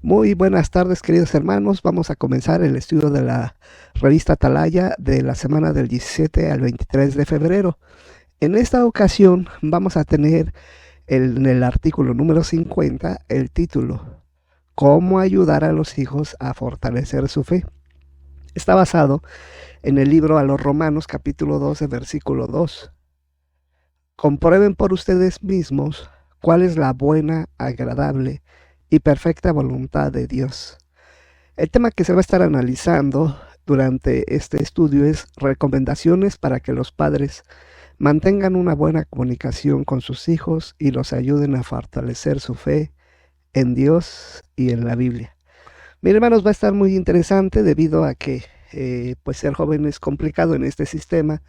Muy buenas tardes, queridos hermanos. Vamos a comenzar el estudio de la revista Atalaya de la semana del 17 al 23 de febrero. En esta ocasión vamos a tener en el artículo número 50 el título ¿Cómo ayudar a los hijos a fortalecer su fe? Está basado en el libro a los Romanos capítulo 12 versículo 2. Comprueben por ustedes mismos cuál es la buena, agradable y perfecta voluntad de Dios. El tema que se va a estar analizando durante este estudio es recomendaciones para que los padres mantengan una buena comunicación con sus hijos y los ayuden a fortalecer su fe en Dios y en la Biblia. Mis hermanos, va a estar muy interesante debido a que pues ser joven es complicado en este sistema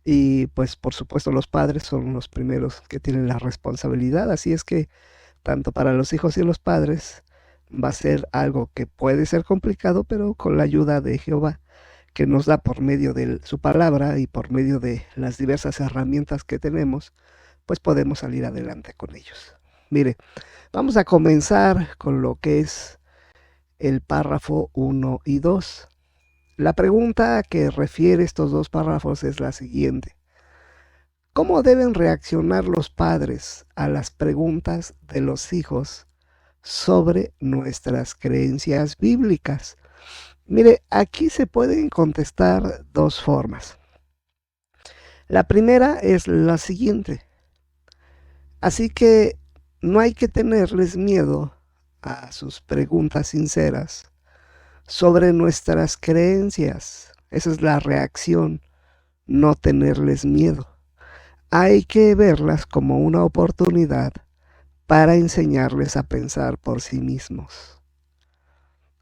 y pues por supuesto los padres son los primeros que tienen la responsabilidad, así es que tanto para los hijos y los padres va a ser algo que puede ser complicado, pero con la ayuda de Jehová que nos da por medio de su palabra y por medio de las diversas herramientas que tenemos, pues podemos salir adelante con ellos. Mire, vamos a comenzar con lo que es el párrafo 1 y 2. La pregunta que refiere estos dos párrafos es la siguiente: ¿cómo deben reaccionar los padres a las preguntas de los hijos sobre nuestras creencias bíblicas? Mire, aquí se pueden contestar dos formas. La primera es la siguiente: así que no hay que tenerles miedo a sus preguntas sinceras sobre nuestras creencias. Esa es la reacción, no tenerles miedo. Hay que verlas como una oportunidad para enseñarles a pensar por sí mismos.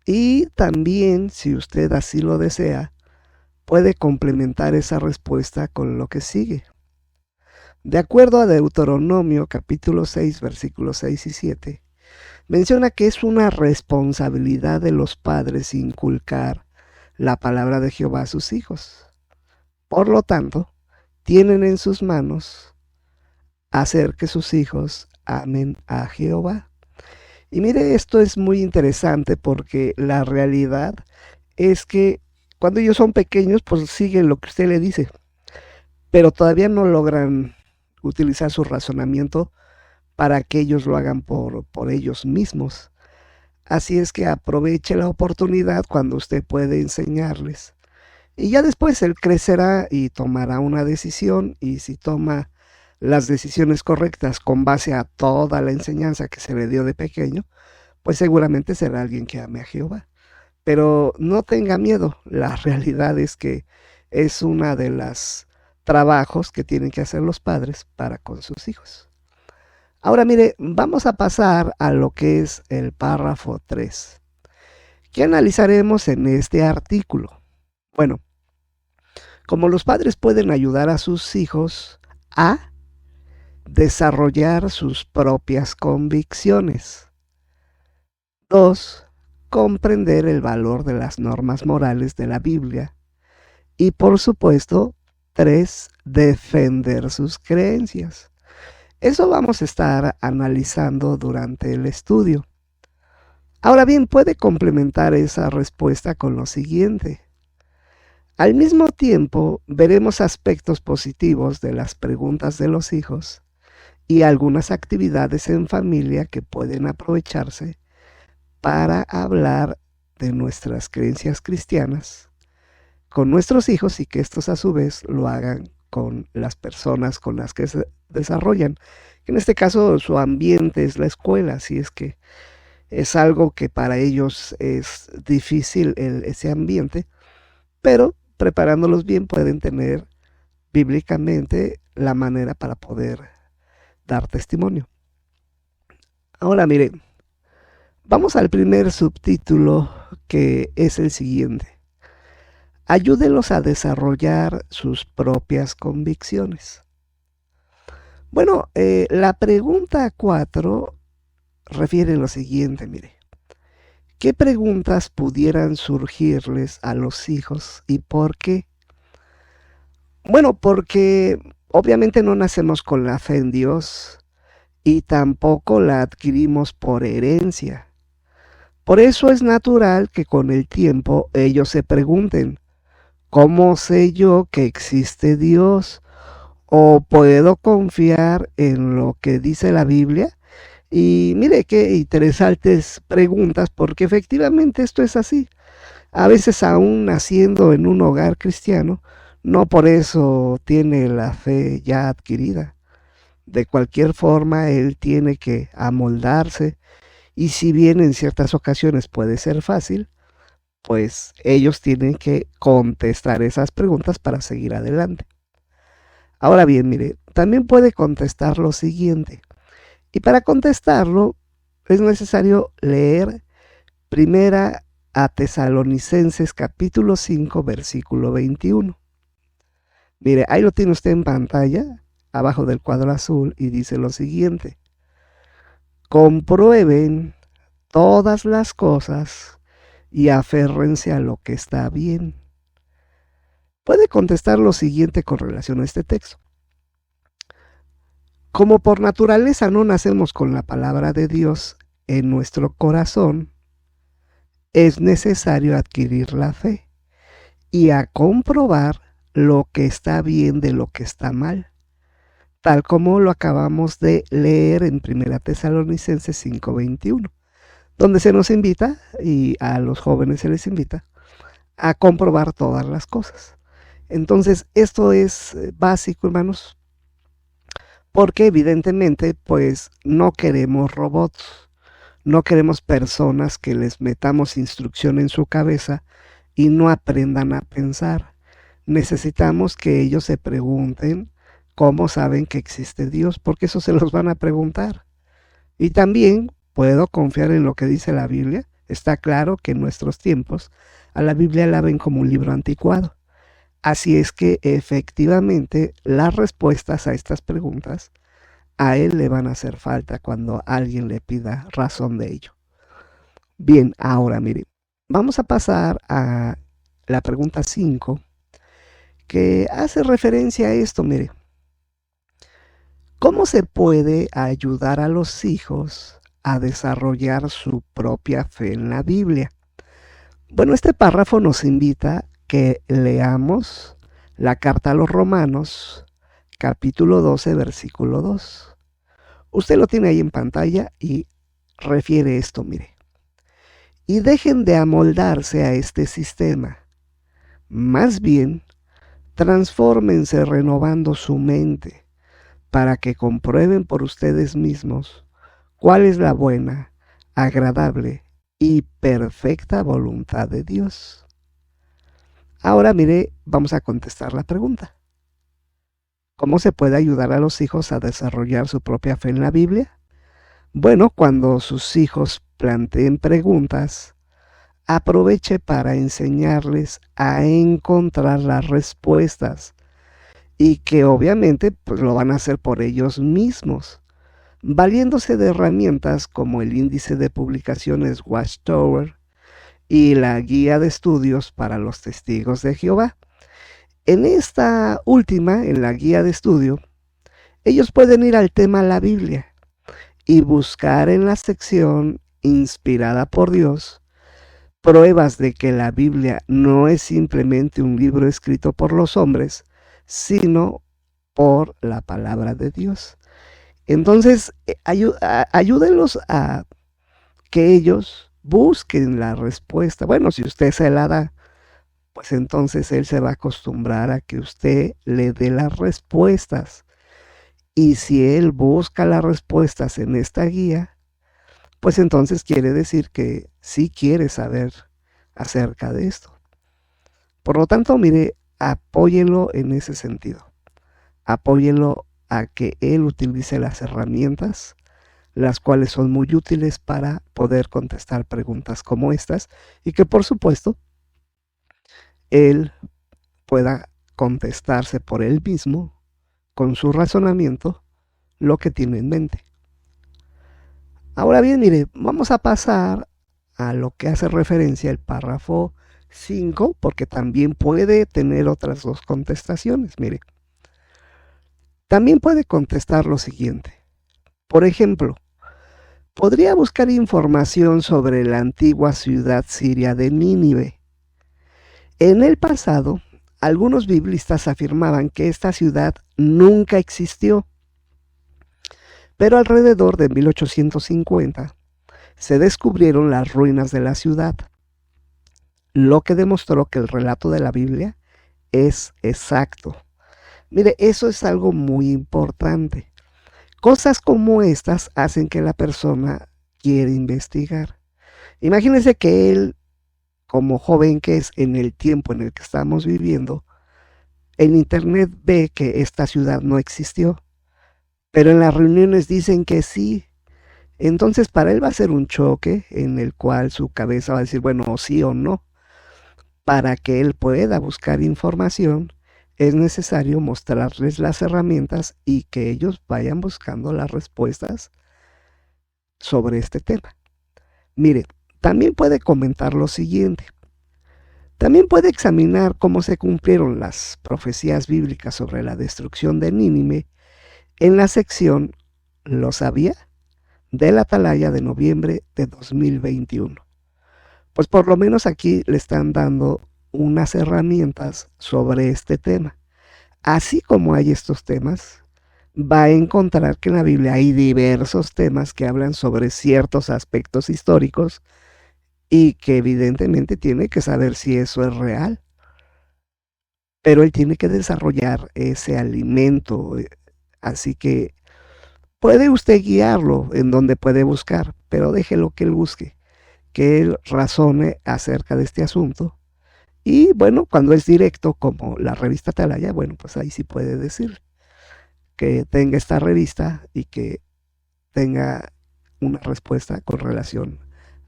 Y también, si usted así lo desea, puede complementar esa respuesta con lo que sigue. De acuerdo a Deuteronomio capítulo 6, versículos 6 y 7, menciona que es una responsabilidad de los padres inculcar la palabra de Jehová a sus hijos. Por lo tanto, tienen en sus manos hacer que sus hijos amen a Jehová. Y mire, esto es muy interesante porque la realidad es que cuando ellos son pequeños, pues siguen lo que usted le dice, pero todavía no logran utilizar su razonamiento para que ellos lo hagan por ellos mismos. Así es que aproveche la oportunidad cuando usted puede enseñarles. Y ya después él crecerá y tomará una decisión, y si toma las decisiones correctas con base a toda la enseñanza que se le dio de pequeño, pues seguramente será alguien que ame a Jehová. Pero no tenga miedo, la realidad es que es una de las trabajos que tienen que hacer los padres para con sus hijos. Ahora mire, vamos a pasar a lo que es el párrafo 3, que analizaremos en este artículo. Bueno, como los padres pueden ayudar a sus hijos a desarrollar sus propias convicciones. 2. Comprender el valor de las normas morales de la Biblia. Y por supuesto, 3. Defender sus creencias. Eso vamos a estar analizando durante el estudio. Ahora bien, puede complementar esa respuesta con lo siguiente. Al mismo tiempo, veremos aspectos positivos de las preguntas de los hijos y algunas actividades en familia que pueden aprovecharse para hablar de nuestras creencias cristianas con nuestros hijos y que estos a su vez lo hagan con las personas con las que se desarrollan. En este caso su ambiente es la escuela, así es que es algo que para ellos es difícil ese ambiente, pero preparándolos bien pueden tener bíblicamente la manera para poder dar testimonio. Ahora mire, vamos al primer subtítulo, que es el siguiente: ayúdelos a desarrollar sus propias convicciones. Bueno, la pregunta 4 refiere lo siguiente, mire. ¿Qué preguntas pudieran surgirles a los hijos y por qué? Bueno, porque obviamente no nacemos con la fe en Dios y tampoco la adquirimos por herencia. Por eso es natural que con el tiempo ellos se pregunten, ¿cómo sé yo que existe Dios? ¿O puedo confiar en lo que dice la Biblia? Y mire qué interesantes preguntas, porque efectivamente esto es así. A veces aún naciendo en un hogar cristiano, no por eso tiene la fe ya adquirida. De cualquier forma, él tiene que amoldarse y si bien en ciertas ocasiones puede ser fácil, pues ellos tienen que contestar esas preguntas para seguir adelante. Ahora bien, mire, también puede contestar lo siguiente. Y para contestarlo es necesario leer Primera a Tesalonicenses capítulo 5 versículo 21. Mire, ahí lo tiene usted en pantalla, abajo del cuadro azul, y dice lo siguiente. Comprueben todas las cosas y aférrense a lo que está bien. Puede contestar lo siguiente con relación a este texto. Como por naturaleza no nacemos con la palabra de Dios en nuestro corazón, es necesario adquirir la fe y a comprobar lo que está bien de lo que está mal, tal como lo acabamos de leer en 1 Tesalonicenses 5:21, donde se nos invita, y a los jóvenes se les invita, a comprobar todas las cosas. Entonces, esto es básico, hermanos, porque evidentemente, pues, no queremos robots, no queremos personas que les metamos instrucción en su cabeza y no aprendan a pensar. Necesitamos que ellos se pregunten cómo saben que existe Dios, porque eso se los van a preguntar. Y también puedo confiar en lo que dice la Biblia. Está claro que en nuestros tiempos a la Biblia la ven como un libro anticuado. Así es que efectivamente las respuestas a estas preguntas a él le van a hacer falta cuando alguien le pida razón de ello. Bien, ahora mire, vamos a pasar a la pregunta 5, que hace referencia a esto, mire. ¿Cómo se puede ayudar a los hijos a desarrollar su propia fe en la Biblia? Bueno, este párrafo nos invita que leamos la carta a los Romanos, capítulo 12, versículo 2. Usted lo tiene ahí en pantalla y refiere esto, mire. Y dejen de amoldarse a este sistema. Más bien, transfórmense renovando su mente para que comprueben por ustedes mismos cuál es la buena, agradable y perfecta voluntad de Dios. Ahora mire, vamos a contestar la pregunta. ¿Cómo se puede ayudar a los hijos a desarrollar su propia fe en la Biblia? Bueno, cuando sus hijos planteen preguntas, aproveche para enseñarles a encontrar las respuestas y que obviamente pues, lo van a hacer por ellos mismos, valiéndose de herramientas como el índice de publicaciones Watchtower y la guía de estudios para los testigos de Jehová. En esta última, en la guía de estudio, ellos pueden ir al tema la Biblia y buscar en la sección inspirada por Dios pruebas de que la Biblia no es simplemente un libro escrito por los hombres, sino por la palabra de Dios. Entonces, ayúdenlos a que ellos busquen la respuesta. Bueno, si usted se la da, pues entonces él se va a acostumbrar a que usted le dé las respuestas. Y si él busca las respuestas en esta guía, pues entonces quiere decir que sí quiere saber acerca de esto. Por lo tanto, mire, apóyenlo en ese sentido. Apóyenlo a que él utilice las herramientas, las cuales son muy útiles para poder contestar preguntas como estas y que por supuesto él pueda contestarse por él mismo con su razonamiento lo que tiene en mente. Ahora bien, mire, vamos a pasar a lo que hace referencia el párrafo 5, porque también puede tener otras dos contestaciones. Mire, también puede contestar lo siguiente. Por ejemplo, podría buscar información sobre la antigua ciudad siria de Nínive. En el pasado, algunos biblistas afirmaban que esta ciudad nunca existió, pero alrededor de 1850 se descubrieron las ruinas de la ciudad, lo que demostró que el relato de la Biblia es exacto. Mire, eso es algo muy importante. Cosas como estas hacen que la persona quiera investigar. Imagínense que él, como joven que es en el tiempo en el que estamos viviendo, en internet ve que esta ciudad no existió, pero en las reuniones dicen que sí. Entonces para él va a ser un choque en el cual su cabeza va a decir, bueno, sí o no. Para que él pueda buscar información, es necesario mostrarles las herramientas y que ellos vayan buscando las respuestas sobre este tema. Mire, también puede comentar lo siguiente. También puede examinar cómo se cumplieron las profecías bíblicas sobre la destrucción de Nínive en la sección ¿Lo sabía?, de la Atalaya de noviembre de 2021. Pues por lo menos aquí le están dando unas herramientas sobre este tema. Así como hay estos temas, va a encontrar que en la Biblia hay diversos temas que hablan sobre ciertos aspectos históricos y que evidentemente tiene que saber si eso es real. Pero él tiene que desarrollar ese alimento. Así que puede usted guiarlo en donde puede buscar, pero déjelo que él busque, que él razone acerca de este asunto. Y bueno, cuando es directo, como la revista Atalaya, bueno, pues ahí sí puede decir que tenga esta revista y que tenga una respuesta con relación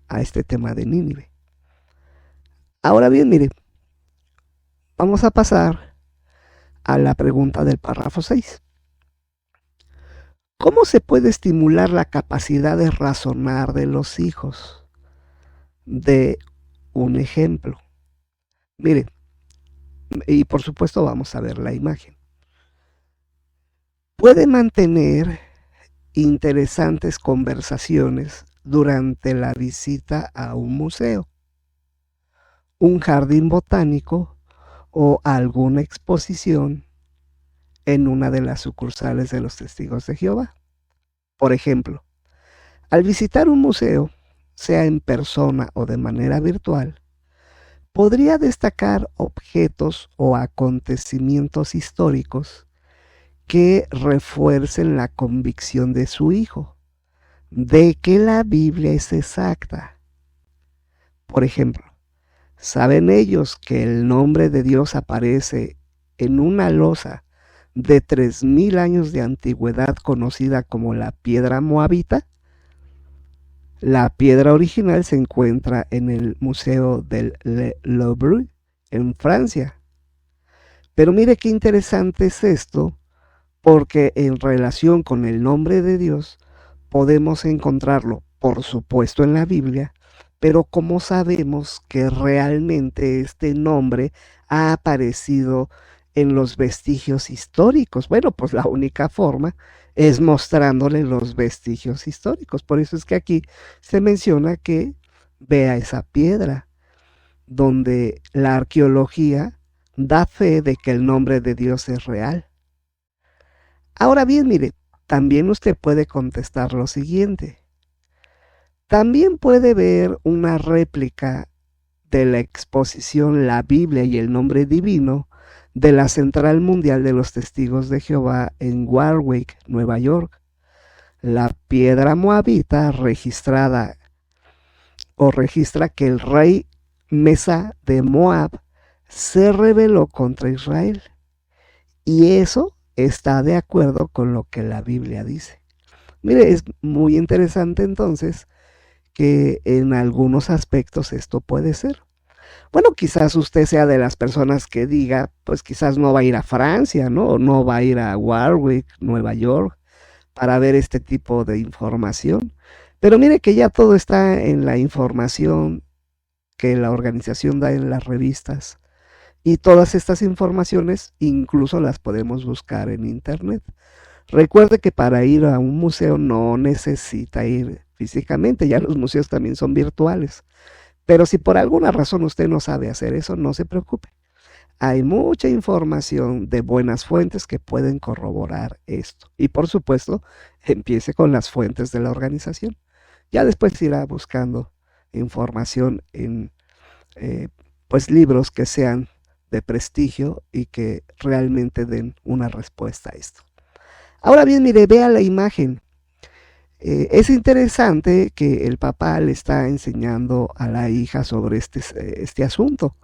a este tema de Nínive. Ahora bien, mire, vamos a pasar a la pregunta del párrafo 6. ¿Cómo se puede estimular la capacidad de razonar de los hijos? De un ejemplo. Mire, y por supuesto vamos a ver la imagen. Puede mantener interesantes conversaciones durante la visita a un museo, un jardín botánico o alguna exposición en una de las sucursales de los Testigos de Jehová. Por ejemplo, al visitar un museo, sea en persona o de manera virtual, podría destacar objetos o acontecimientos históricos que refuercen la convicción de su hijo de que la Biblia es exacta. Por ejemplo, ¿saben ellos que el nombre de Dios aparece en una losa de 3000 años de antigüedad conocida como la piedra moabita? La piedra original se encuentra en el Museo del Louvre, en Francia. Pero mire qué interesante es esto, porque en relación con el nombre de Dios podemos encontrarlo, por supuesto, en la Biblia, pero ¿cómo sabemos que realmente este nombre ha aparecido en los vestigios históricos? Bueno, pues la única forma es mostrándole los vestigios históricos. Por eso es que aquí se menciona que vea esa piedra, donde la arqueología da fe de que el nombre de Dios es real. Ahora bien, mire, también usted puede contestar lo siguiente. También puede ver una réplica de la exposición La Biblia y el Nombre Divino de la Central Mundial de los Testigos de Jehová en Warwick, Nueva York. La piedra moabita registra que el rey Mesa de Moab se rebeló contra Israel. Y eso está de acuerdo con lo que la Biblia dice. Mire, es muy interesante entonces que en algunos aspectos esto puede ser. Bueno, quizás usted sea de las personas que diga, pues quizás no va a ir a Francia, ¿no? O no va a ir a Warwick, Nueva York, para ver este tipo de información. Pero mire que ya todo está en la información que la organización da en las revistas. Y todas estas informaciones incluso las podemos buscar en internet. Recuerde que para ir a un museo no necesita ir físicamente, ya los museos también son virtuales. Pero si por alguna razón usted no sabe hacer eso, no se preocupe. Hay mucha información de buenas fuentes que pueden corroborar esto. Y por supuesto, empiece con las fuentes de la organización. Ya después irá buscando información en pues libros que sean de prestigio y que realmente den una respuesta a esto. Ahora bien, mire, vea la imagen. Es interesante que el papá le está enseñando a la hija sobre este asunto.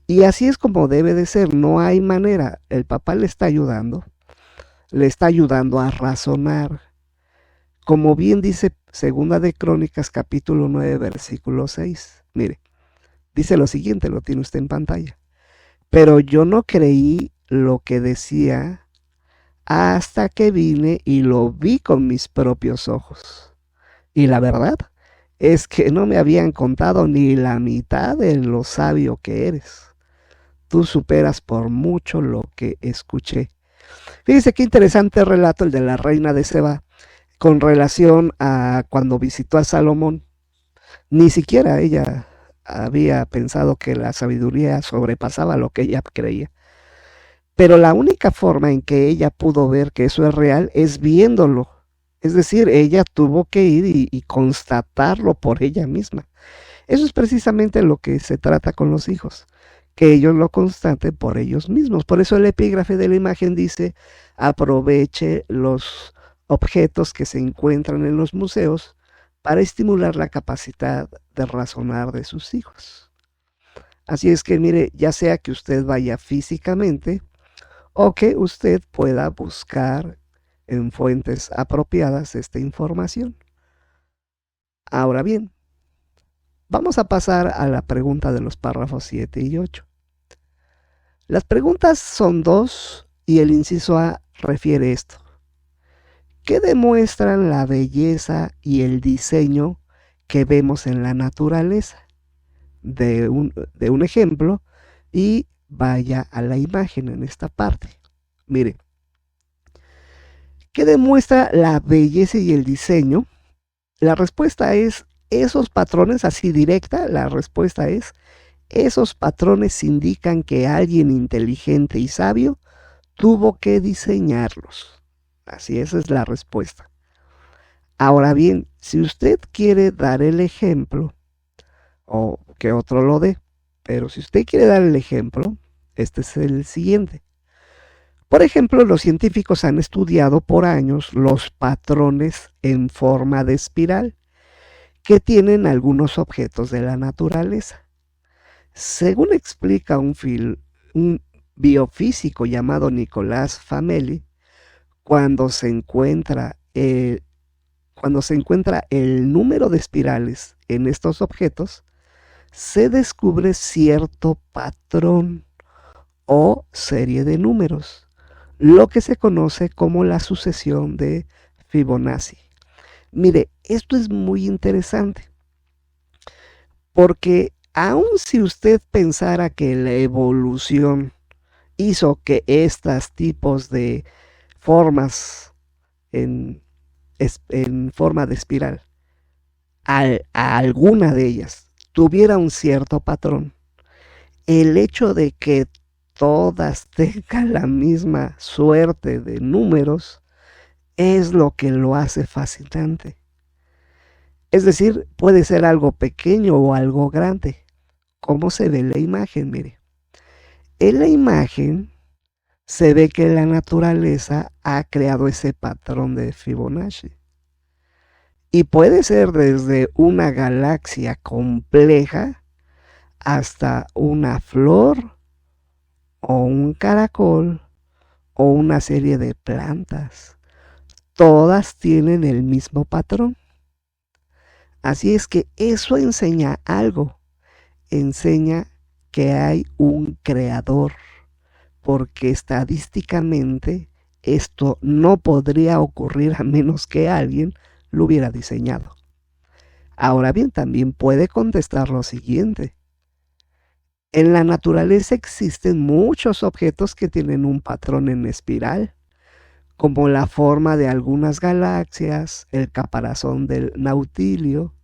Y así es como debe de ser, no hay manera. El papá le está ayudando a razonar. Como bien dice Segunda de Crónicas, capítulo 9, versículo 6. Mire, dice lo siguiente, lo tiene usted en pantalla. Pero yo no creí lo que decía hasta que vine y lo vi con mis propios ojos. Y la verdad es que no me habían contado ni la mitad de lo sabio que eres. Tú superas por mucho lo que escuché. Fíjese qué interesante relato el de la reina de Seba con relación a cuando visitó a Salomón. Ni siquiera ella había pensado que la sabiduría sobrepasaba lo que ella creía. Pero la única forma en que ella pudo ver que eso es real es viéndolo. Es decir, ella tuvo que ir y constatarlo por ella misma. Eso es precisamente lo que se trata con los hijos, que ellos lo constaten por ellos mismos. Por eso el epígrafe de la imagen dice, aproveche los objetos que se encuentran en los museos para estimular la capacidad de razonar de sus hijos. Así es que mire, ya sea que usted vaya físicamente o que usted pueda buscar en fuentes apropiadas esta información. Ahora bien, vamos a pasar a la pregunta de los párrafos 7 y 8. Las preguntas son dos y el inciso A refiere esto. ¿Qué demuestran la belleza y el diseño que vemos en la naturaleza? De un ejemplo y vaya a la imagen en esta parte. Mire, ¿qué demuestra la belleza y el diseño? La respuesta es esos patrones, así directa, la respuesta es esos patrones indican que alguien inteligente y sabio tuvo que diseñarlos. Así, esa es la respuesta. Ahora bien, si usted quiere dar el ejemplo, o que otro lo dé, pero si usted quiere dar el ejemplo, este es el siguiente. Por ejemplo, los científicos han estudiado por años los patrones en forma de espiral que tienen algunos objetos de la naturaleza. Según explica un biofísico llamado Nicolás Fameli, cuando se encuentra el número de espirales en estos objetos, se descubre cierto patrón o serie de números, lo que se conoce como la sucesión de Fibonacci. Mire, esto es muy interesante, porque aun si usted pensara que la evolución hizo que estos tipos de formas en forma de espiral, a alguna de ellas tuviera un cierto patrón, el hecho de que todas tengan la misma suerte de números es lo que lo hace fascinante. Es decir, puede ser algo pequeño o algo grande. ¿Cómo se ve la imagen? Mire, en la imagen se ve que la naturaleza ha creado ese patrón de Fibonacci. Y puede ser desde una galaxia compleja hasta una flor o un caracol o una serie de plantas. Todas tienen el mismo patrón. Así es que eso enseña algo. Enseña que hay un creador, porque estadísticamente esto no podría ocurrir a menos que alguien lo hubiera diseñado. Ahora bien, también puede contestar lo siguiente. En la naturaleza existen muchos objetos que tienen un patrón en espiral, como la forma de algunas galaxias, el caparazón del nautilio,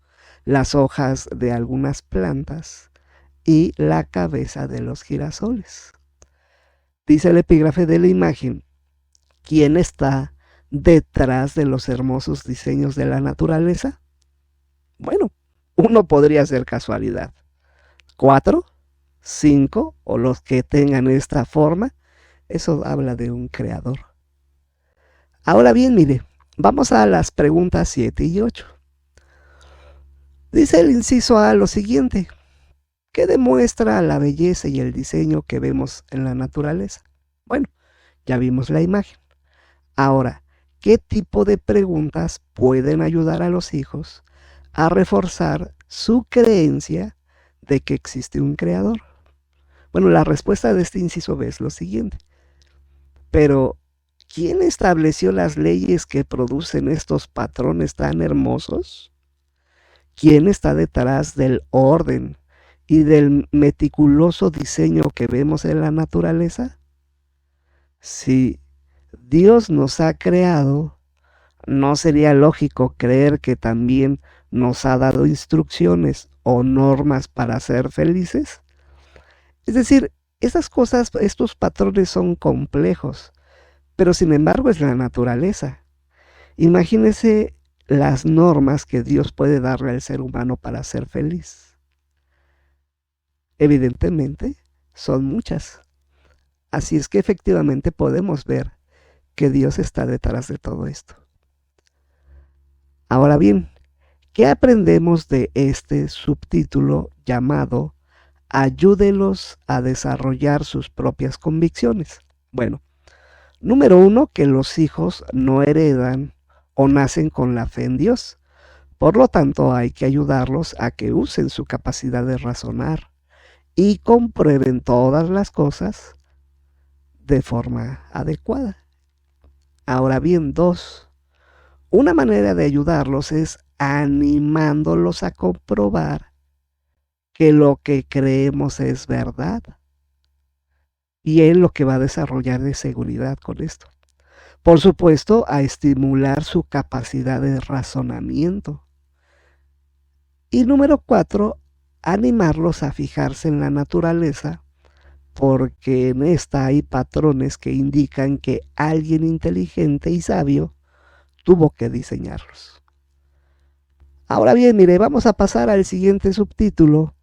las hojas de algunas plantas y la cabeza de los girasoles. Dice el epígrafe de la imagen: ¿quién está detrás de los hermosos diseños de la naturaleza? Bueno, uno podría ser casualidad. 4, 5 o los que tengan esta forma, eso habla de un creador. Ahora bien, mire, vamos a las preguntas 7 y 8. Dice el inciso A lo siguiente: ¿qué demuestra la belleza y el diseño que vemos en la naturaleza? Bueno, ya vimos la imagen. Ahora, ¿qué tipo de preguntas pueden ayudar a los hijos a reforzar su creencia de que existe un creador? Bueno, la respuesta de este inciso B es lo siguiente. Pero, ¿quién estableció las leyes que producen estos patrones tan hermosos? ¿Quién está detrás del orden y del meticuloso diseño que vemos en la naturaleza? Si Dios nos ha creado, ¿no sería lógico creer que también nos ha dado instrucciones o normas para ser felices? Es decir, esas cosas, estos patrones son complejos, pero sin embargo es la naturaleza. Imagínese las normas que Dios puede darle al ser humano para ser feliz. Evidentemente, son muchas. Así es que efectivamente podemos ver que Dios está detrás de todo esto. Ahora bien, ¿qué aprendemos de este subtítulo llamado Ayúdelos a desarrollar sus propias convicciones? Bueno, número 1, que los hijos no heredan o nacen con la fe en Dios. Por lo tanto, hay que ayudarlos a que usen su capacidad de razonar y comprueben todas las cosas de forma adecuada. Ahora bien, 2, una manera de ayudarlos es animándolos a comprobar que lo que creemos es verdad. Y él lo que va a desarrollar de seguridad con esto. Por supuesto, a estimular su capacidad de razonamiento. Y número 4, animarlos a fijarse en la naturaleza, porque en esta hay patrones que indican que alguien inteligente y sabio tuvo que diseñarlos. Ahora bien, mire, vamos a pasar al siguiente subtítulo: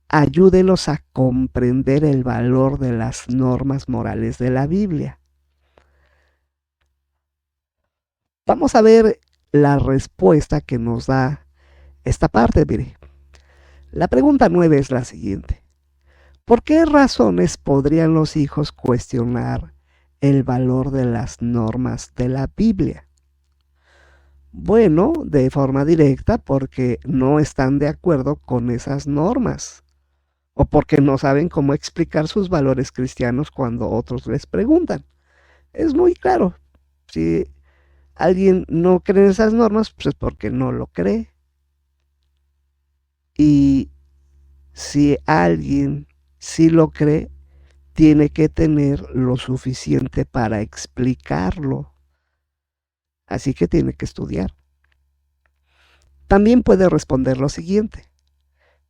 ayúdelos a comprender el valor de las normas morales de la Biblia. Vamos a ver la respuesta que nos da esta parte, mire. La pregunta 9 es la siguiente: ¿por qué razones podrían los hijos cuestionar el valor de las normas de la Biblia? Bueno, de forma directa, porque no están de acuerdo con esas normas, o porque no saben cómo explicar sus valores cristianos cuando otros les preguntan. Es muy claro. Si alguien no cree en esas normas, pues es porque no lo cree. Y si alguien sí lo cree, tiene que tener lo suficiente para explicarlo. Así que tiene que estudiar. También puede responder lo siguiente: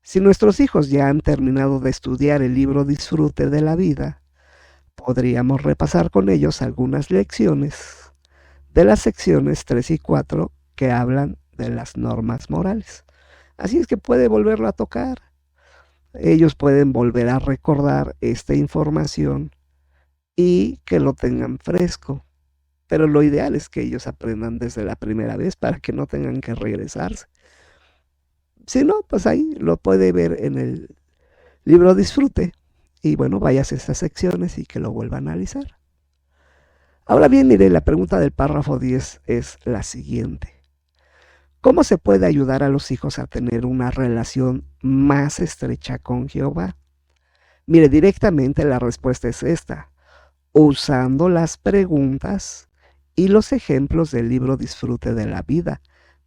si nuestros hijos ya han terminado de estudiar el libro Disfrute de la Vida, podríamos repasar con ellos algunas lecciones de las secciones 3 y 4 que hablan de las normas morales. Así es que puede volverlo a tocar. Ellos pueden volver a recordar esta información y que lo tengan fresco. Pero lo ideal es que ellos aprendan desde la primera vez para que no tengan que regresarse. Si no, pues ahí lo puede ver en el libro Disfrute. Y bueno, vayas a esas secciones y que lo vuelva a analizar. Ahora bien, mire, la pregunta del párrafo 10 es la siguiente: ¿cómo se puede ayudar a los hijos a tener una relación más estrecha con Jehová? Mire, directamente la respuesta es esta: usando las preguntas y los ejemplos del libro Disfrute de la Vida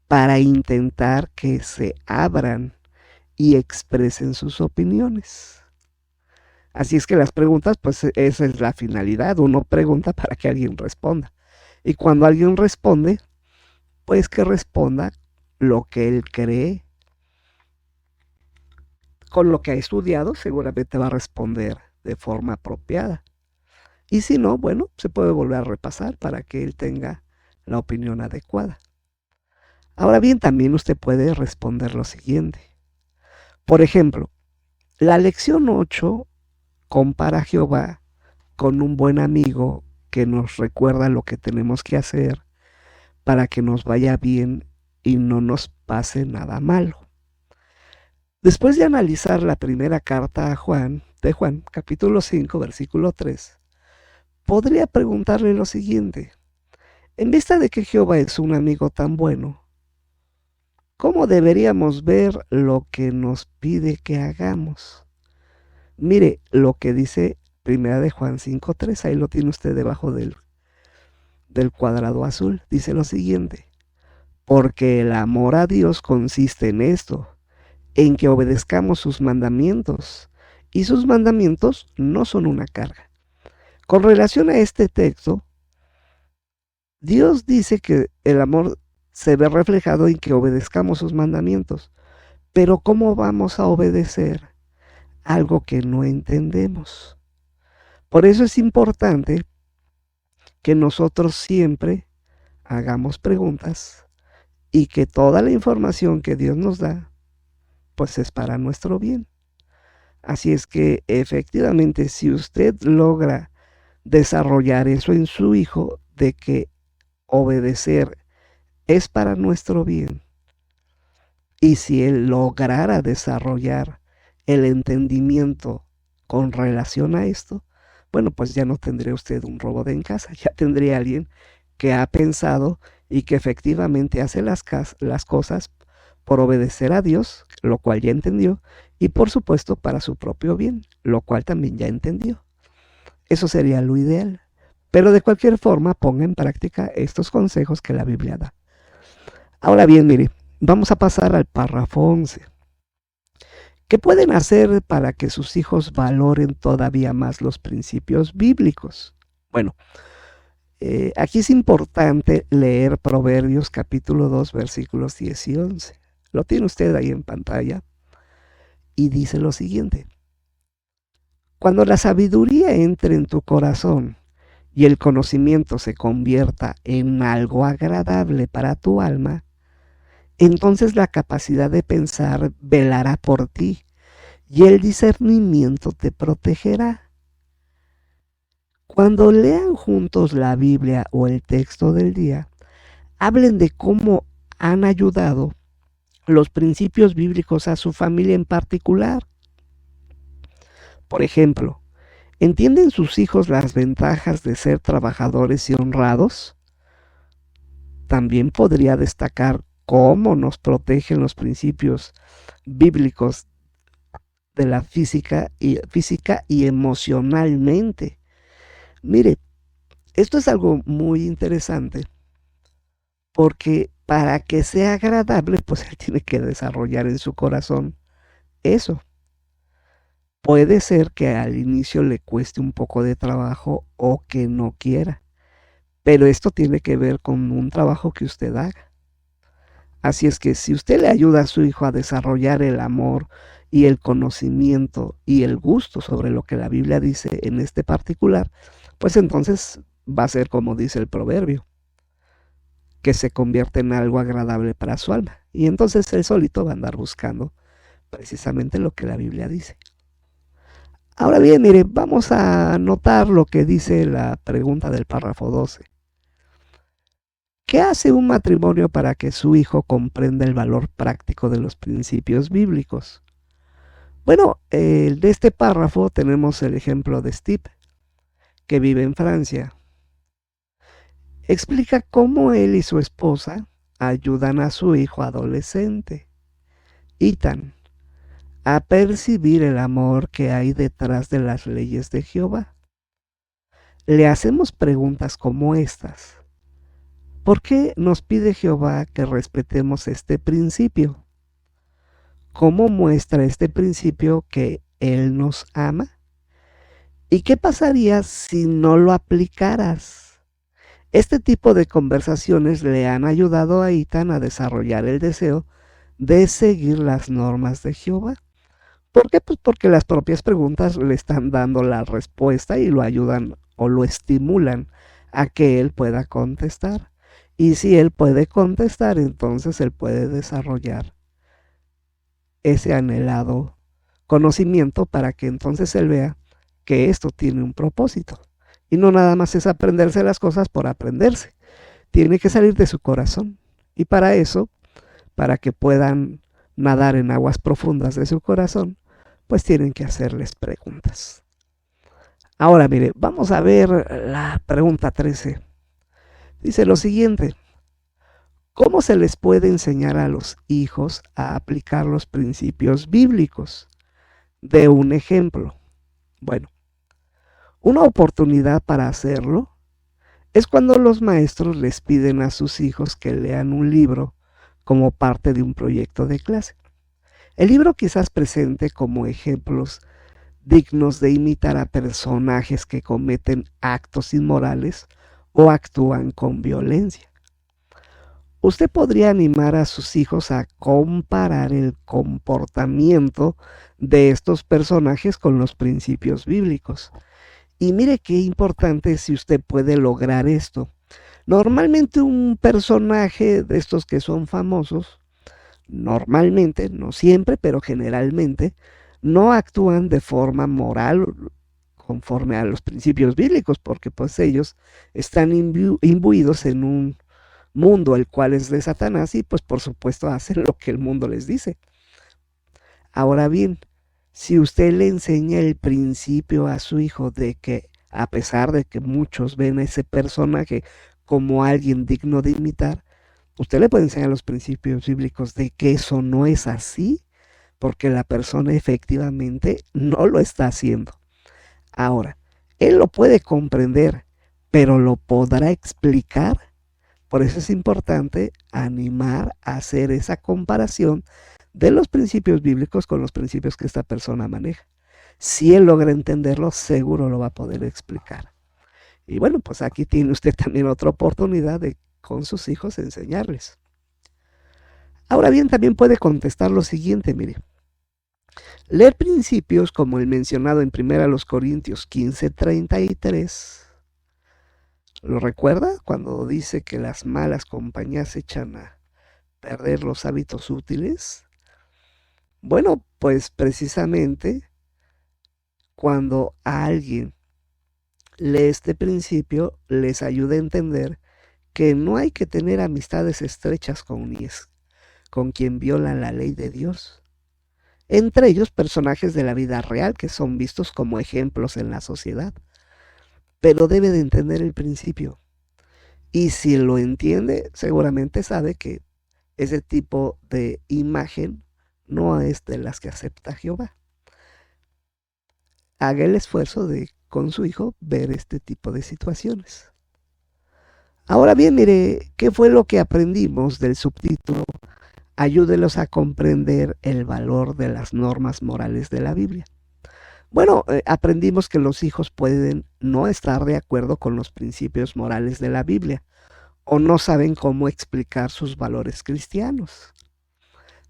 para intentar que se abran y expresen sus opiniones. Así es que las preguntas, pues esa es la finalidad. Uno pregunta para que alguien responda. Y cuando alguien responde, pues que responda lo que él cree. Con lo que ha estudiado, seguramente va a responder de forma apropiada. Y si no, bueno, se puede volver a repasar para que él tenga la opinión adecuada. Ahora bien, también usted puede responder lo siguiente. Por ejemplo, la lección 8 compara a Jehová con un buen amigo que nos recuerda lo que tenemos que hacer para que nos vaya bien y no nos pase nada malo. Después de analizar la primera carta a Juan, de Juan, capítulo 5, versículo 3, podría preguntarle lo siguiente. En vista de que Jehová es un amigo tan bueno, ¿cómo deberíamos ver lo que nos pide que hagamos? Mire lo que dice primera de Juan 5:3, ahí lo tiene usted debajo del cuadrado azul. Dice lo siguiente, porque el amor a Dios consiste en esto, en que obedezcamos sus mandamientos, y sus mandamientos no son una carga. Con relación a este texto, Dios dice que el amor se ve reflejado en que obedezcamos sus mandamientos, pero ¿cómo vamos a obedecer algo que no entendemos? Por eso es importante que nosotros siempre hagamos preguntas y que toda la información que Dios nos da, pues es para nuestro bien. Así es que efectivamente, si usted logra desarrollar eso en su hijo, de que obedecer es para nuestro bien, y si él lograra desarrollar el entendimiento con relación a esto, bueno, pues ya no tendría usted un robot en casa, ya tendría alguien que ha pensado y que efectivamente hace las cosas por obedecer a Dios, lo cual ya entendió, y por supuesto para su propio bien, lo cual también ya entendió. Eso sería lo ideal. Pero de cualquier forma, ponga en práctica estos consejos que la Biblia da. Ahora bien, mire, vamos a pasar al párrafo 11. ¿Qué pueden hacer para que sus hijos valoren todavía más los principios bíblicos? Bueno, aquí es importante leer Proverbios capítulo 2, versículos 10 y 11. Lo tiene usted ahí en pantalla y dice lo siguiente. Cuando la sabiduría entre en tu corazón y el conocimiento se convierta en algo agradable para tu alma, entonces la capacidad de pensar velará por ti y el discernimiento te protegerá. Cuando lean juntos la Biblia o el texto del día, hablen de cómo han ayudado los principios bíblicos a su familia en particular. Por ejemplo, ¿entienden sus hijos las ventajas de ser trabajadores y honrados? También podría destacar cómo nos protegen los principios bíblicos de la física y emocionalmente. Mire, esto es algo muy interesante porque para que sea agradable, pues él tiene que desarrollar en su corazón eso. Puede ser que al inicio le cueste un poco de trabajo o que no quiera, pero esto tiene que ver con un trabajo que usted haga. Así es que si usted le ayuda a su hijo a desarrollar el amor y el conocimiento y el gusto sobre lo que la Biblia dice en este particular, pues entonces va a ser como dice el proverbio, que se convierte en algo agradable para su alma. Y entonces él solito va a andar buscando precisamente lo que la Biblia dice. Ahora bien, mire, vamos a notar lo que dice la pregunta del párrafo 12. ¿Qué hace un matrimonio para que su hijo comprenda el valor práctico de los principios bíblicos? Bueno, de este párrafo tenemos el ejemplo de Steve, que vive en Francia. Explica cómo él y su esposa ayudan a su hijo adolescente, Ethan, a percibir el amor que hay detrás de las leyes de Jehová. Le hacemos preguntas como estas. ¿Por qué nos pide Jehová que respetemos este principio? ¿Cómo muestra este principio que Él nos ama? ¿Y qué pasaría si no lo aplicaras? Este tipo de conversaciones le han ayudado a Ethan a desarrollar el deseo de seguir las normas de Jehová. ¿Por qué? Pues porque las propias preguntas le están dando la respuesta y lo ayudan o lo estimulan a que él pueda contestar. Y si él puede contestar, entonces él puede desarrollar ese anhelado conocimiento para que entonces él vea que esto tiene un propósito. Y no nada más es aprenderse las cosas por aprenderse. Tiene que salir de su corazón. Y para eso, para que puedan nadar en aguas profundas de su corazón, pues tienen que hacerles preguntas. Ahora mire, vamos a ver la pregunta 13. Dice lo siguiente: ¿cómo se les puede enseñar a los hijos a aplicar los principios bíblicos? De un ejemplo. Bueno, una oportunidad para hacerlo es cuando los maestros les piden a sus hijos que lean un libro como parte de un proyecto de clase. El libro quizás presente como ejemplos dignos de imitar a personajes que cometen actos inmorales o actúan con violencia. Usted podría animar a sus hijos a comparar el comportamiento de estos personajes con los principios bíblicos. Y mire qué importante si usted puede lograr esto. Normalmente un personaje de estos que son famosos, normalmente, no siempre, pero generalmente, no actúan de forma moral conforme a los principios bíblicos, porque pues ellos están imbuidos en un mundo el cual es de Satanás y pues por supuesto hacen lo que el mundo les dice. Ahora bien, si usted le enseña el principio a su hijo de que a pesar de que muchos ven a ese personaje como alguien digno de imitar, usted le puede enseñar los principios bíblicos de que eso no es así, porque la persona efectivamente no lo está haciendo. Ahora, él lo puede comprender, pero ¿lo podrá explicar? Por eso es importante animar a hacer esa comparación de los principios bíblicos con los principios que esta persona maneja. Si él logra entenderlo, seguro lo va a poder explicar. Y bueno, pues aquí tiene usted también otra oportunidad de con sus hijos enseñarles. Ahora bien, también puede contestar lo siguiente, mire. Leer principios como el mencionado en 1 Corintios 15:33. ¿Lo recuerda? Cuando dice que las malas compañías echan a perder los hábitos útiles. Bueno, pues precisamente cuando a alguien lee este principio, les ayuda a entender que no hay que tener amistades estrechas con quien violan la ley de Dios. Entre ellos personajes de la vida real que son vistos como ejemplos en la sociedad. Pero debe de entender el principio. Y si lo entiende, seguramente sabe que ese tipo de imagen no es de las que acepta Jehová. Haga el esfuerzo de, con su hijo, ver este tipo de situaciones. Ahora bien, mire, ¿qué fue lo que aprendimos del subtítulo? Ayúdelos a comprender el valor de las normas morales de la Biblia. Bueno, aprendimos que los hijos pueden no estar de acuerdo con los principios morales de la Biblia o no saben cómo explicar sus valores cristianos.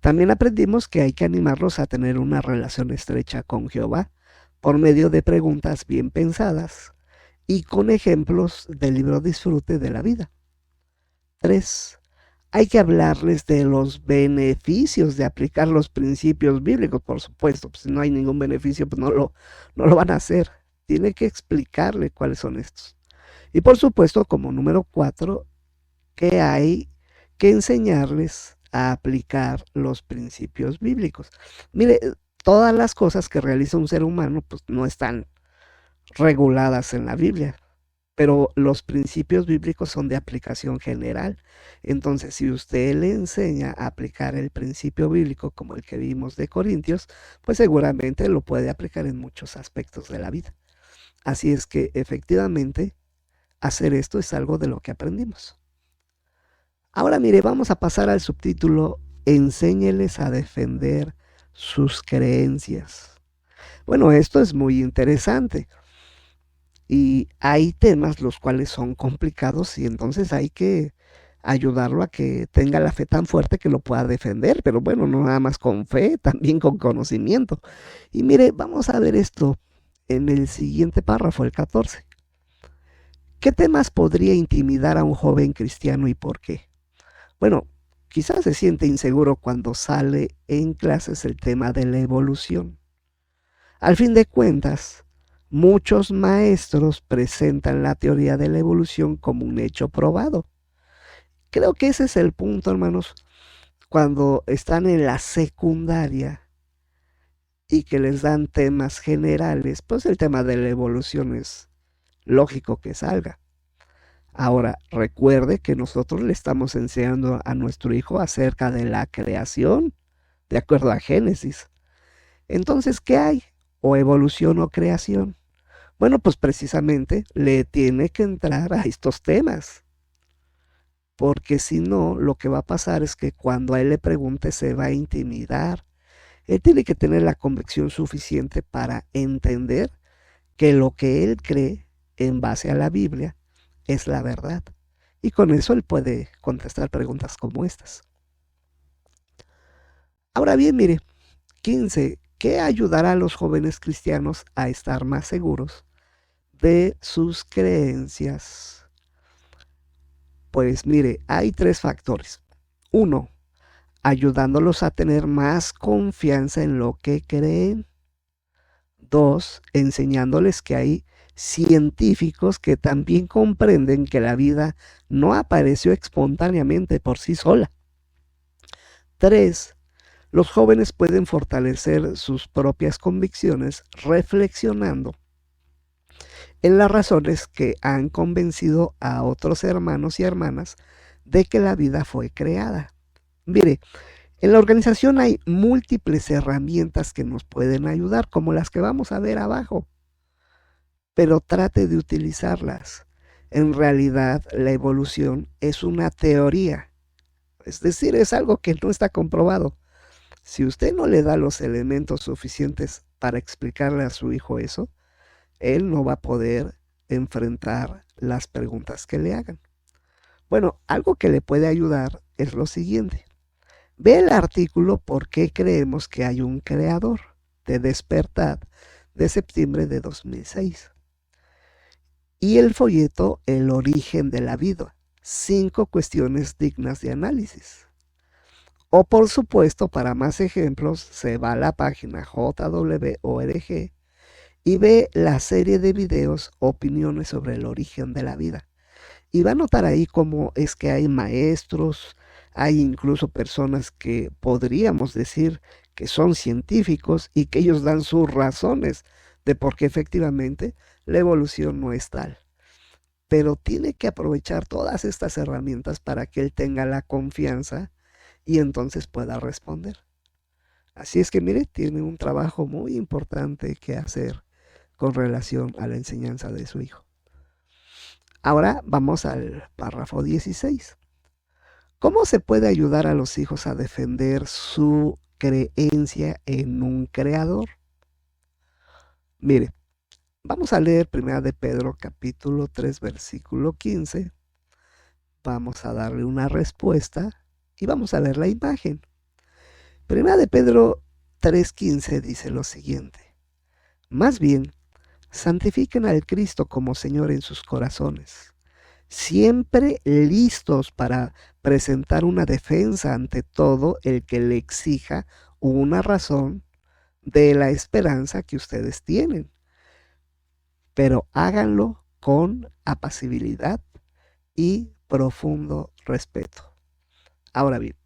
También aprendimos que hay que animarlos a tener una relación estrecha con Jehová por medio de preguntas bien pensadas y con ejemplos del libro Disfrute de la vida. 3. Hay que hablarles de los beneficios de aplicar los principios bíblicos, por supuesto. Pues si no hay ningún beneficio, pues no lo van a hacer. Tiene que explicarle cuáles son estos. Y por supuesto, como número 4, que hay que enseñarles a aplicar los principios bíblicos. Mire, todas las cosas que realiza un ser humano, pues no están reguladas en la Biblia. Pero los principios bíblicos son de aplicación general. Entonces, si usted le enseña a aplicar el principio bíblico como el que vimos de Corintios, pues seguramente lo puede aplicar en muchos aspectos de la vida. Así es que efectivamente hacer esto es algo de lo que aprendimos. Ahora mire, vamos a pasar al subtítulo: enséñeles a defender sus creencias. Bueno, esto es muy interesante. Y hay temas los cuales son complicados y entonces hay que ayudarlo a que tenga la fe tan fuerte que lo pueda defender, pero bueno, no nada más con fe, también con conocimiento. Y mire, vamos a ver esto en el siguiente párrafo, el 14. ¿Qué temas podría intimidar a un joven cristiano y por qué? Bueno, quizás se siente inseguro cuando sale en clases el tema de la evolución. Al fin de cuentas, muchos maestros presentan la teoría de la evolución como un hecho probado. Creo que ese es el punto, hermanos, cuando están en la secundaria y que les dan temas generales, pues el tema de la evolución es lógico que salga. Ahora, recuerde que nosotros le estamos enseñando a nuestro hijo acerca de la creación, de acuerdo a Génesis. Entonces, ¿qué hay? ¿O evolución o creación? Bueno, pues precisamente le tiene que entrar a estos temas, porque si no, lo que va a pasar es que cuando a él le pregunte se va a intimidar. Él tiene que tener la convicción suficiente para entender que lo que él cree en base a la Biblia es la verdad. Y con eso él puede contestar preguntas como estas. Ahora bien, mire, 15. ¿Qué ayudará a los jóvenes cristianos a estar más seguros de sus creencias? Pues mire, hay tres factores. Uno, ayudándolos a tener más confianza en lo que creen. Dos, enseñándoles que hay científicos que también comprenden que la vida no apareció espontáneamente por sí sola. Tres, los jóvenes pueden fortalecer sus propias convicciones reflexionando en las razones que han convencido a otros hermanos y hermanas de que la vida fue creada. Mire, en la organización hay múltiples herramientas que nos pueden ayudar, como las que vamos a ver abajo, pero trate de utilizarlas. En realidad, la evolución es una teoría, es decir, es algo que no está comprobado. Si usted no le da los elementos suficientes para explicarle a su hijo eso, él no va a poder enfrentar las preguntas que le hagan. Bueno, algo que le puede ayudar es lo siguiente. Ve el artículo ¿Por qué creemos que hay un creador? De Despertad de septiembre de 2006. Y el folleto El origen de la vida. 5 cuestiones dignas de análisis. O por supuesto, para más ejemplos, se va a la página JW.org y ve la serie de videos Opiniones sobre el origen de la vida. Y va a notar ahí cómo es que hay maestros, hay incluso personas que podríamos decir que son científicos y que ellos dan sus razones de por qué efectivamente la evolución no es tal. Pero tiene que aprovechar todas estas herramientas para que él tenga la confianza y entonces pueda responder. Así es que mire, tiene un trabajo muy importante que hacer con relación a la enseñanza de su hijo. Ahora vamos al párrafo 16. ¿Cómo se puede ayudar a los hijos a defender su creencia en un creador? Mire, vamos a leer 1 de Pedro capítulo 3 versículo 15. Vamos a darle una respuesta y vamos a ver la imagen. 1 de Pedro 3:15 dice lo siguiente. Más bien, santifiquen al Cristo como Señor en sus corazones, siempre listos para presentar una defensa ante todo el que le exija una razón de la esperanza que ustedes tienen. Pero háganlo con apacibilidad y profundo respeto. Ahora bien,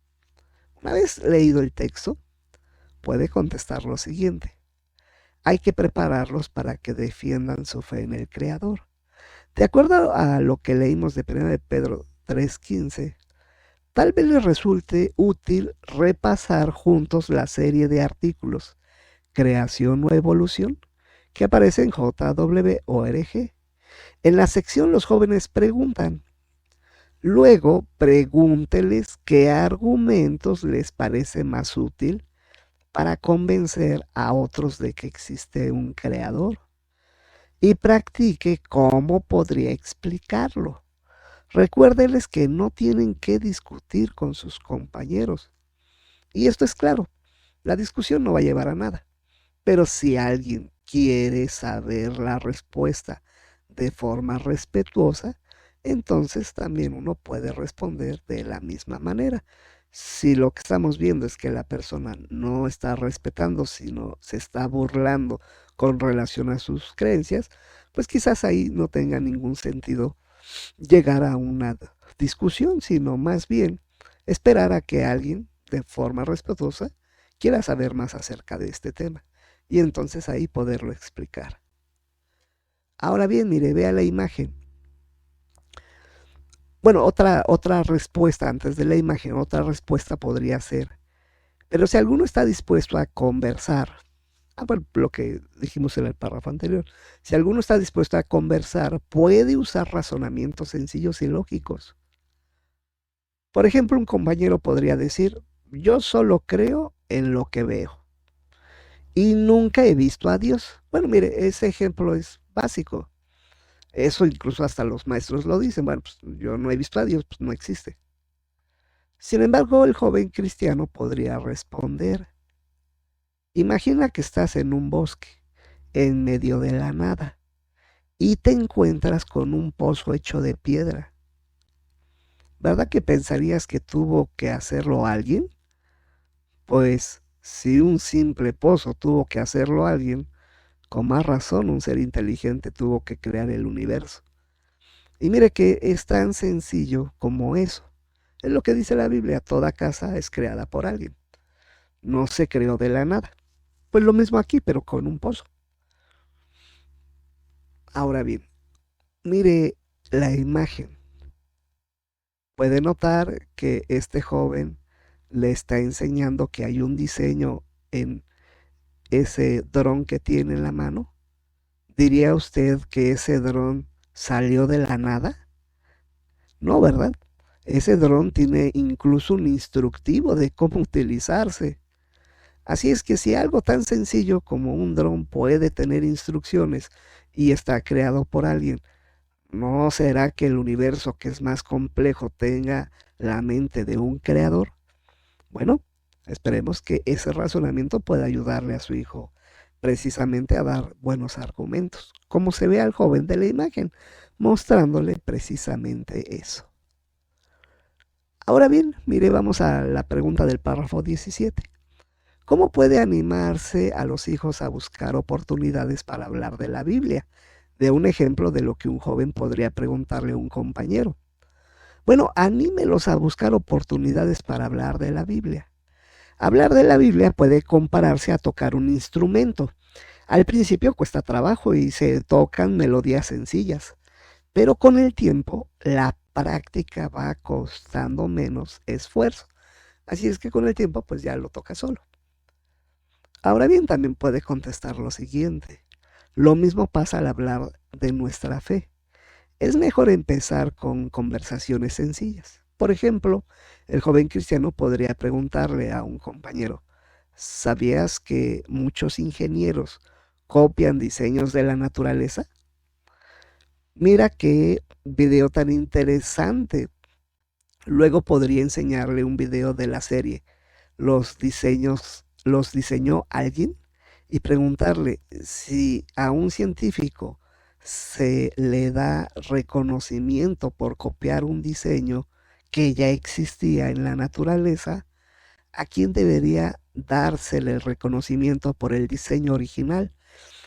una vez leído el texto, puede contestar lo siguiente. Hay que prepararlos para que defiendan su fe en el Creador. De acuerdo a lo que leímos de 1 de Pedro 3:15, tal vez les resulte útil repasar juntos la serie de artículos Creación o Evolución que aparece en JW.org. En la sección Los jóvenes preguntan. Luego pregúnteles qué argumentos les parece más útil para convencer a otros de que existe un creador. y practique cómo podría explicarlo. Recuérdeles que no tienen que discutir con sus compañeros. Y esto es claro, la discusión no va a llevar a nada. Pero si alguien quiere saber la respuesta de forma respetuosa, entonces también uno puede responder de la misma manera. Si lo que estamos viendo es que la persona no está respetando, sino se está burlando con relación a sus creencias, pues quizás ahí no tenga ningún sentido llegar a una discusión, sino más bien esperar a que alguien, de forma respetuosa, quiera saber más acerca de este tema y entonces ahí poderlo explicar. Ahora bien, mire, vea la imagen. Bueno, otra respuesta antes de la imagen, otra respuesta podría ser, pero si alguno está dispuesto a conversar, bueno, lo que dijimos en el párrafo anterior, si alguno está dispuesto a conversar, puede usar razonamientos sencillos y lógicos. Por ejemplo, un compañero podría decir, yo solo creo en lo que veo y nunca he visto a Dios. Bueno, mire, ese ejemplo es básico. Eso incluso hasta los maestros lo dicen. Bueno, pues yo no he visto a Dios, pues no existe. Sin embargo, el joven cristiano podría responder, imagina que estás en un bosque, en medio de la nada, y te encuentras con un pozo hecho de piedra. ¿Verdad que pensarías que tuvo que hacerlo alguien? Pues si un simple pozo tuvo que hacerlo alguien, con más razón un ser inteligente tuvo que crear el universo. Y mire que es tan sencillo como eso. Es lo que dice la Biblia, toda casa es creada por alguien. No se creó de la nada. Pues lo mismo aquí, pero con un pozo. Ahora bien, mire la imagen. Puede notar que este joven le está enseñando que hay un diseño en ese dron que tiene en la mano. ¿Diría usted que ese dron salió de la nada? No, ¿verdad? Ese dron tiene incluso un instructivo de cómo utilizarse. Así es que si algo tan sencillo como un dron puede tener instrucciones y está creado por alguien, ¿no será que el universo, que es más complejo, tenga la mente de un creador? Bueno, esperemos que ese razonamiento pueda ayudarle a su hijo precisamente a dar buenos argumentos, como se ve al joven de la imagen, mostrándole precisamente eso. Ahora bien, mire, vamos a la pregunta del párrafo 17. ¿Cómo puede animarse a los hijos a buscar oportunidades para hablar de la Biblia? De un ejemplo de lo que un joven podría preguntarle a un compañero. Bueno, anímelos a buscar oportunidades para hablar de la Biblia. Hablar de la Biblia puede compararse a tocar un instrumento. Al principio cuesta trabajo y se tocan melodías sencillas, pero con el tiempo la práctica va costando menos esfuerzo. Así es que con el tiempo pues ya lo toca solo. Ahora bien, también puede contestar lo siguiente. Lo mismo pasa al hablar de nuestra fe. Es mejor empezar con conversaciones sencillas. Por ejemplo, el joven cristiano podría preguntarle a un compañero, ¿sabías que muchos ingenieros copian diseños de la naturaleza? Mira qué video tan interesante. Luego podría enseñarle un video de la serie. Los diseños los diseñó alguien y preguntarle si a un científico se le da reconocimiento por copiar un diseño que ya existía en la naturaleza, ¿a quién debería dársele el reconocimiento por el diseño original?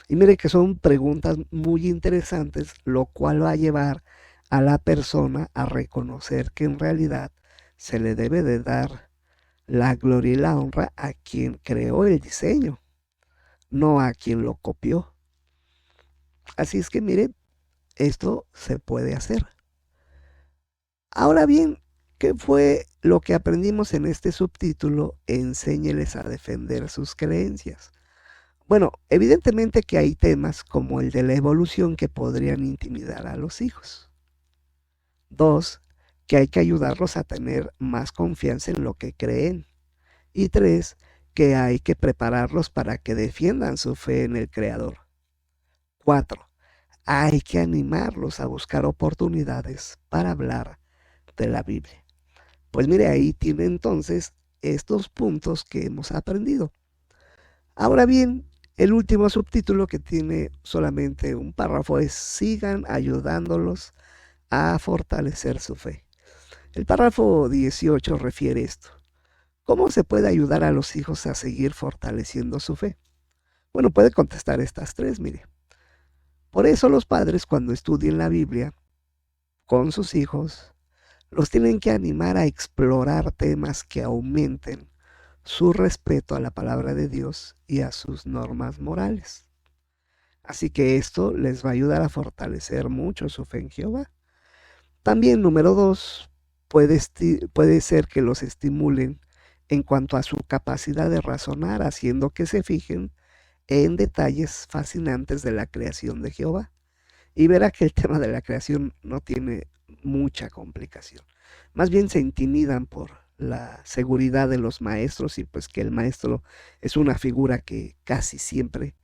Y mire que son preguntas muy interesantes, lo cual va a llevar a la persona a reconocer que en realidad se le debe de dar la gloria y la honra a quien creó el diseño, no a quien lo copió. Así es que mire, esto se puede hacer. Ahora bien, ¿qué fue lo que aprendimos en este subtítulo? Enséñeles a defender sus creencias. Bueno, evidentemente que hay temas como el de la evolución que podrían intimidar a los hijos. Dos, que hay que ayudarlos a tener más confianza en lo que creen. Y tres, que hay que prepararlos para que defiendan su fe en el Creador. Cuatro, hay que animarlos a buscar oportunidades para hablar de la Biblia. Pues mire, ahí tiene entonces estos puntos que hemos aprendido. Ahora bien, el último subtítulo, que tiene solamente un párrafo, es: sigan ayudándolos a fortalecer su fe. El párrafo 18 refiere esto: ¿cómo se puede ayudar a los hijos a seguir fortaleciendo su fe? Bueno, puede contestar estas tres, mire. Por eso los padres, cuando estudien la Biblia con sus hijos, los tienen que animar a explorar temas que aumenten su respeto a la palabra de Dios y a sus normas morales. Así que esto les va a ayudar a fortalecer mucho su fe en Jehová. También, número dos, puede ser que los estimulen en cuanto a su capacidad de razonar, haciendo que se fijen en detalles fascinantes de la creación de Jehová. Y verá que el tema de la creación no tiene mucha complicación. Más bien se intimidan por la seguridad de los maestros, y pues que el maestro es una figura que casi siempre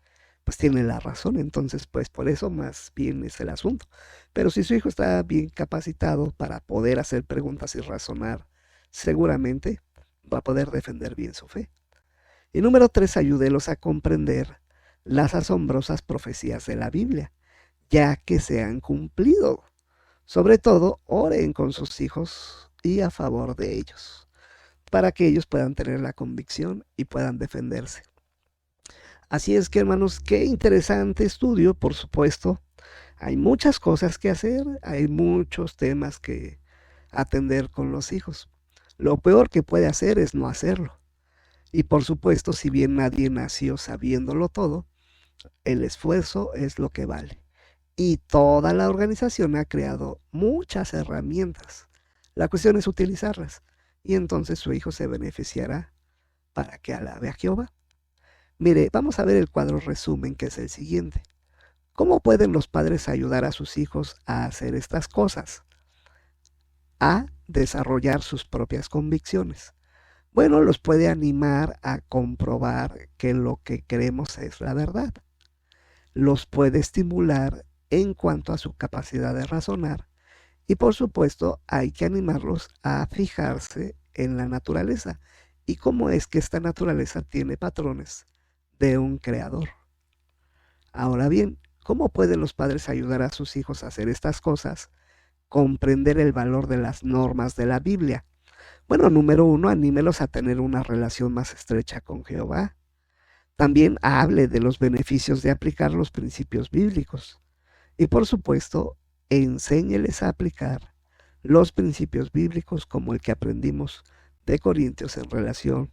pues tiene la razón. Entonces pues por eso más bien es el asunto. Pero si su hijo está bien capacitado para poder hacer preguntas y razonar, seguramente va a poder defender bien su fe. Y número tres, ayúdelos a comprender las asombrosas profecías de la Biblia, ya que se han cumplido. Sobre todo, oren con sus hijos y a favor de ellos, para que ellos puedan tener la convicción y puedan defenderse. Así es que, hermanos, qué interesante estudio. Por supuesto, hay muchas cosas que hacer, hay muchos temas que atender con los hijos. Lo peor que puede hacer es no hacerlo. Y por supuesto, si bien nadie nació sabiéndolo todo, el esfuerzo es lo que vale. Y toda la organización ha creado muchas herramientas. La cuestión es utilizarlas. Y entonces su hijo se beneficiará para que alabe a Jehová. Mire, vamos a ver el cuadro resumen, que es el siguiente. ¿Cómo pueden los padres ayudar a sus hijos a hacer estas cosas? A desarrollar sus propias convicciones. Bueno, los puede animar a comprobar que lo que creemos es la verdad. Los puede estimular en cuanto a su capacidad de razonar. Y por supuesto, hay que animarlos a fijarse en la naturaleza y cómo es que esta naturaleza tiene patrones de un creador. Ahora bien, ¿cómo pueden los padres ayudar a sus hijos a hacer estas cosas? Comprender el valor de las normas de la Biblia. Bueno, número uno, anímelos a tener una relación más estrecha con Jehová. También hable de los beneficios de aplicar los principios bíblicos. Y por supuesto, enséñeles a aplicar los principios bíblicos, como el que aprendimos de Corintios en relación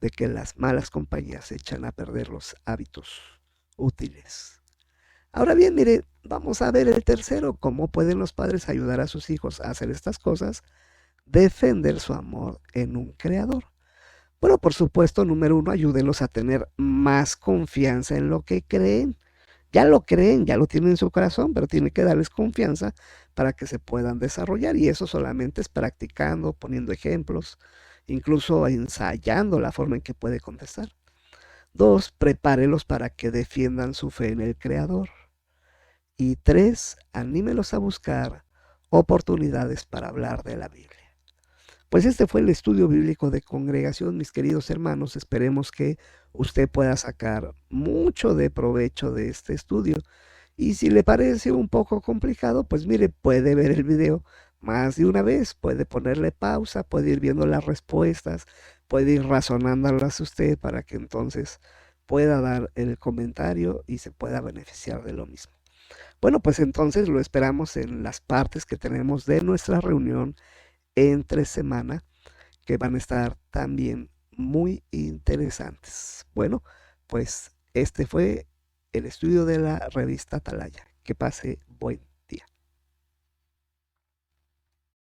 de que las malas compañías echan a perder los hábitos útiles. Ahora bien, mire, vamos a ver el tercero: cómo pueden los padres ayudar a sus hijos a hacer estas cosas. Defender su amor en un creador. Bueno, por supuesto, número uno, ayúdenlos a tener más confianza en lo que creen. Ya lo creen, ya lo tienen en su corazón, pero tiene que darles confianza para que se puedan desarrollar. Y eso solamente es practicando, poniendo ejemplos, incluso ensayando la forma en que puede contestar. Dos, prepárelos para que defiendan su fe en el Creador. Y tres, anímelos a buscar oportunidades para hablar de la Biblia. Pues este fue el estudio bíblico de congregación, mis queridos hermanos. Esperemos que usted pueda sacar mucho de provecho de este estudio. Y si le parece un poco complicado, pues mire, puede ver el video más de una vez, puede ponerle pausa, puede ir viendo las respuestas, puede ir razonándolas usted para que entonces pueda dar el comentario y se pueda beneficiar de lo mismo. Bueno, pues entonces lo esperamos en las partes que tenemos de nuestra reunión entre semana, que van a estar también muy interesantes. Bueno, pues este fue el estudio de la revista Atalaya. Que pase buen